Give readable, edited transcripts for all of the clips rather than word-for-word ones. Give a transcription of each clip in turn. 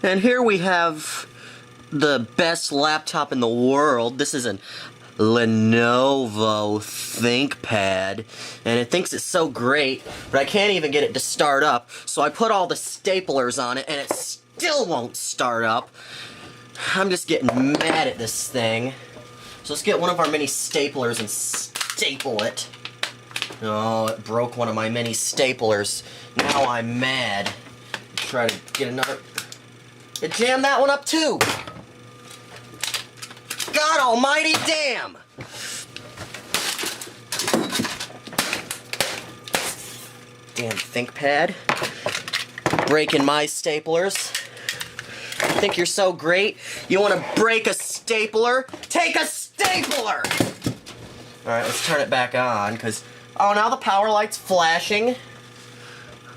And here we have the best laptop in the world. This is an Lenovo Thinkpad, and it thinks it's so great, but I can't even get it to start up, so I put all the staplers on it, and it still won't start up. I'm just getting mad at this thing. So let's get one of our mini staplers and staple it. Oh, it broke one of my mini staplers. Now I'm mad. Try to get another. It jammed that one up too. God almighty damn! Damn ThinkPad. Breaking my staplers. Think you're so great? You want to break a stapler? Take a stapler! Alright, let's turn it back on, because... Oh, now the power light's flashing.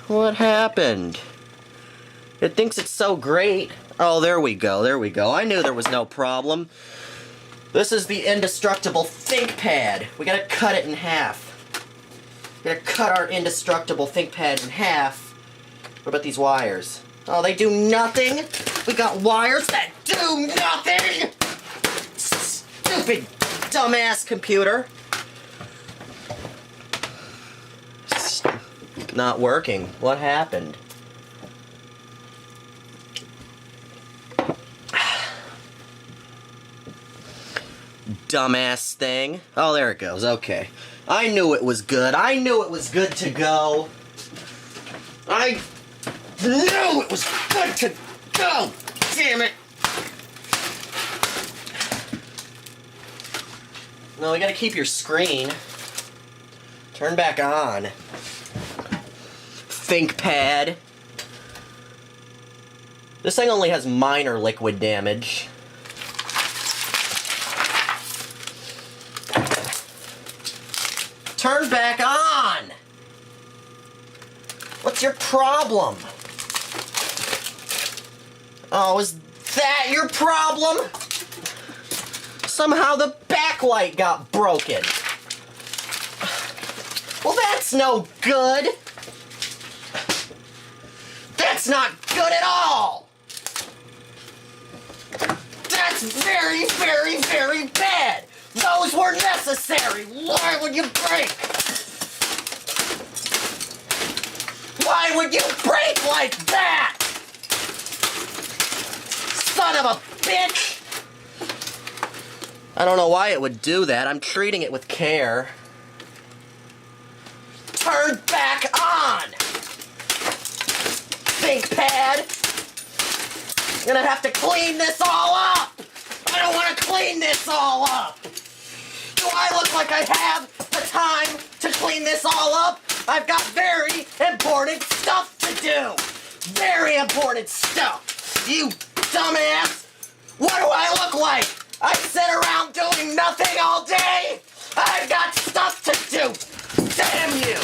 What happened? It thinks it's so great. Oh, there we go, there we go. I knew there was no problem. This is the indestructible ThinkPad. We gotta cut it in half. We gotta cut our indestructible ThinkPad in half. What about these wires? Oh, they do nothing? We got wires that do nothing! Stupid, dumbass computer. It's not working. What happened? Dumbass thing. Oh, there it goes. Okay. I knew it was good. I knew it was good to go. I knew it was good to go. Damn it. No, we gotta keep your screen. Turn back on. ThinkPad. This thing only has minor liquid damage. Turn back on! What's your problem? Oh, is that your problem? Somehow the backlight got broken. Well, that's no good. That's not good at all. That's very, very, very bad. Those were necessary. Why would you break? Why would you break like that? Son of a bitch! I don't know why it would do that. I'm treating it with care. Turn back on! ThinkPad! I'm gonna have to clean this all up! I don't want to clean this all up! Do I look like I have the time to clean this all up? I've got very important stuff to do! Very important stuff! You dumbass! What do I look like? I sit around doing nothing all day? I've got stuff to do! Damn you!